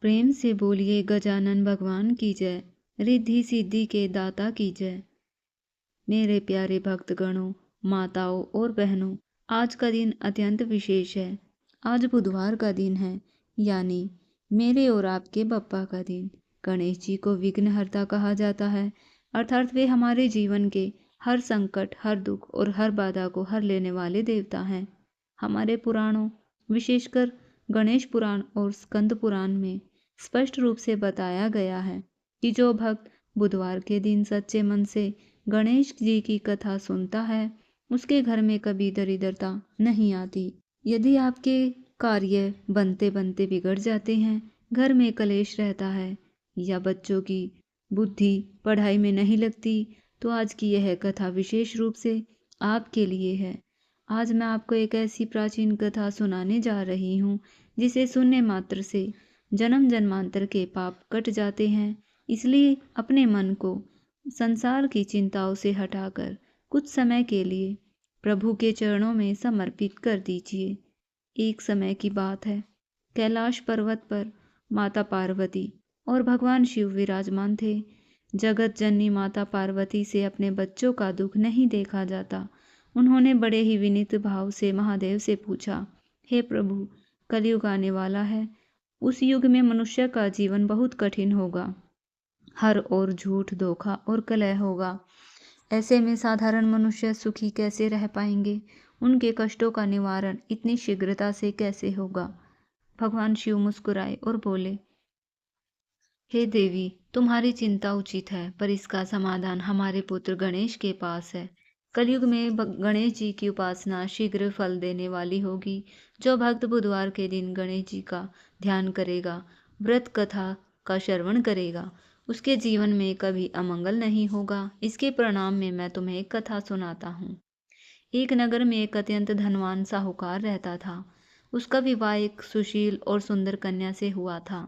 प्रेम से बोलिए गजानन भगवान की जय, रिद्धि सिद्धि के दाता की जय। मेरे प्यारे भक्तगणों, माताओं और बहनों, आज का दिन अत्यंत विशेष है। आज बुधवार का दिन है, यानी मेरे और आपके बप्पा का दिन। गणेश जी को विघ्नहर्ता कहा जाता है, अर्थात वे हमारे जीवन के हर संकट, हर दुख और हर बाधा को हर लेने वाले देवता हैं। हमारे पुराणों, विशेषकर गणेश पुराण और स्कंद पुराण में स्पष्ट रूप से बताया गया है कि जो भक्त बुधवार के दिन सच्चे मन से गणेश जी की कथा सुनता है, उसके घर में कभी दरिद्रता नहीं आती। यदि आपके कार्य बनते बनते बिगड़ जाते हैं, घर में कलेश रहता है या बच्चों की बुद्धि पढ़ाई में नहीं लगती, तो आज की यह कथा विशेष रूप से आपके लिए है। आज मैं आपको एक ऐसी प्राचीन कथा सुनाने जा रही हूँ जिसे सुनने मात्र से जन्म जन्मांतर के पाप कट जाते हैं। इसलिए अपने मन को संसार की चिंताओं से हटाकर कुछ समय के लिए प्रभु के चरणों में समर्पित कर दीजिए। एक समय की बात है, कैलाश पर्वत पर माता पार्वती और भगवान शिव विराजमान थे। जगत जननी माता पार्वती से अपने बच्चों का दुख नहीं देखा जाता। उन्होंने बड़े ही विनीत भाव से महादेव से पूछा, हे प्रभु, कलयुग आने वाला है। उस युग में मनुष्य का जीवन बहुत कठिन होगा। हर ओर झूठ, धोखा और कलह होगा। ऐसे में साधारण मनुष्य सुखी कैसे रह पाएंगे? उनके कष्टों का निवारण इतनी शीघ्रता से कैसे होगा? भगवान शिव मुस्कुराए और बोले, हे देवी, तुम्हारी चिंता उचित है, पर इसका समाधान हमारे पुत्र गणेश के पास है। कलयुग में गणेश जी की उपासना शीघ्र फल देने वाली होगी। जो भक्त बुधवार के दिन गणेश जी का ध्यान करेगा, व्रत कथा का श्रवण करेगा, उसके जीवन में कभी अमंगल नहीं होगा। इसके परिणाम में मैं तुम्हें एक कथा सुनाता हूँ। एक नगर में एक अत्यंत धनवान साहूकार रहता था। उसका विवाह एक सुशील और सुंदर कन्या से हुआ था।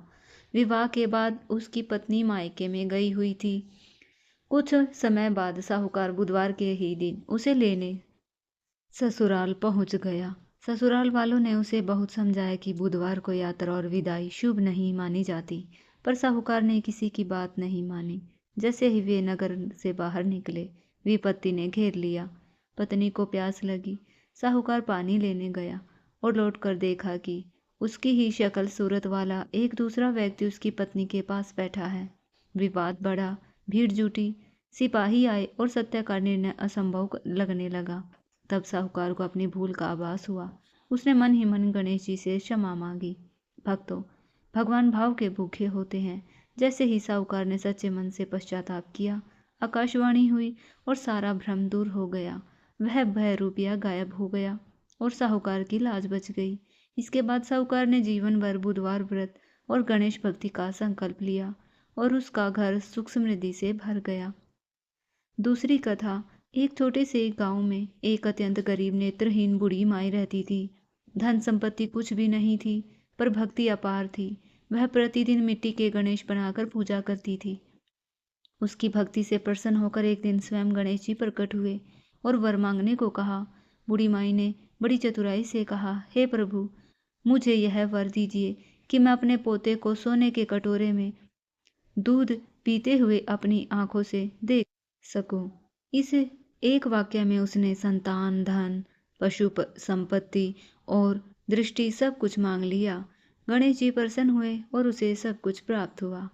विवाह के बाद उसकी पत्नी मायके में गई हुई थी। कुछ समय बाद साहूकार बुधवार के ही दिन उसे लेने ससुराल पहुंच गया। ससुराल वालों ने उसे बहुत समझाया कि बुधवार को यात्रा और विदाई शुभ नहीं मानी जाती, पर साहूकार ने किसी की बात नहीं मानी। जैसे ही वे नगर से बाहर निकले, विपत्ति ने घेर लिया। पत्नी को प्यास लगी। साहूकार पानी लेने गया और लौटकर देखा कि उसकी ही शक्ल सूरत वाला एक दूसरा व्यक्ति उसकी पत्नी के पास बैठा है। विवाद बढ़ा, भीड़ जुटी, सिपाही आए और सत्य का निर्णय असंभव लगने लगा। तब साहूकार को अपनी भूल का आभास हुआ। उसने मन ही मन गणेश जी से क्षमा मांगी। भक्तों, भगवान भाव के भूखे होते हैं। जैसे ही साहूकार ने सच्चे मन से पश्चाताप किया, आकाशवाणी हुई और सारा भ्रम दूर हो गया। वह भय रूपिया गायब हो गया और साहूकार की लाज बच गई। इसके बाद साहूकार ने जीवन भर बुधवार व्रत और गणेश भक्ति का संकल्प लिया और उसका घर सुख समृद्धि से भर गया। दूसरी कथा, एक छोटे से गांव में एक अत्यंत गरीब नेत्रहीन बूढ़ी माई रहती थी। धन संपत्ति कुछ भी नहीं थी, पर भक्ति अपार थी। वह प्रतिदिन मिट्टी के गणेश बनाकर पूजा करती थी। उसकी भक्ति से प्रसन्न होकर एक दिन स्वयं गणेश जी प्रकट हुए और वर मांगने को कहा। बूढ़ी माई ने बड़ी चतुराई से कहा, हे प्रभु, मुझे यह वर दीजिए कि मैं अपने पोते को सोने के कटोरे में दूध पीते हुए अपनी आंखों से देख सकूं। इस एक वाक्य में उसने संतान, धन, पशु संपत्ति और दृष्टि सब कुछ मांग लिया। गणेश जी प्रसन्न हुए और उसे सब कुछ प्राप्त हुआ।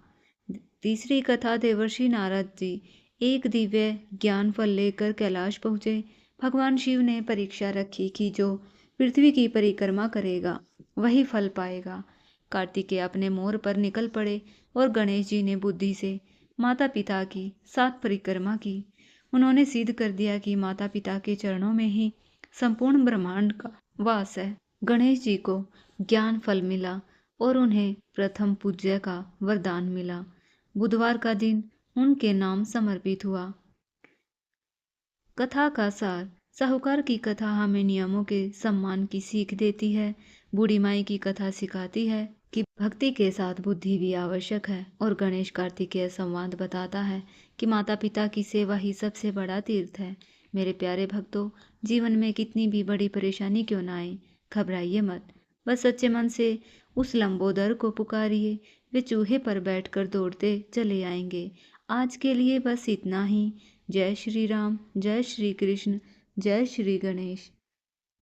तीसरी कथा, देवर्षि नारद जी एक दिव्य ज्ञान फल लेकर कैलाश पहुंचे। भगवान शिव ने परीक्षा रखी कि जो पृथ्वी की परिक्रमा करेगा वही फल पाएगा। कार्तिकेय अपने मोर पर निकल पड़े और गणेश जी ने बुद्धि से माता पिता की 7 परिक्रमा की। उन्होंने सिद्ध कर दिया कि माता पिता के चरणों में ही संपूर्ण ब्रह्मांड का वास है। गणेश जी को ज्ञान फल मिला और उन्हें प्रथम पूज्य का वरदान मिला। बुधवार का दिन उनके नाम समर्पित हुआ। कथा का सार, साहूकार की कथा हमें नियमों के सम्मान की सीख देती है। बूढ़ी माई की कथा सिखाती है कि भक्ति के साथ बुद्धि भी आवश्यक है, और गणेश कार्तिकेय संवाद बताता है कि माता पिता की सेवा ही सबसे बड़ा तीर्थ है। मेरे प्यारे भक्तों, जीवन में कितनी भी बड़ी परेशानी क्यों ना आए, घबराइए मत। बस सच्चे मन से उस लंबोदर को पुकारिए, वे चूहे पर बैठकर दौड़ते चले आएंगे। आज के लिए बस इतना ही। जय श्री राम, जय श्री कृष्ण, जय श्री गणेश।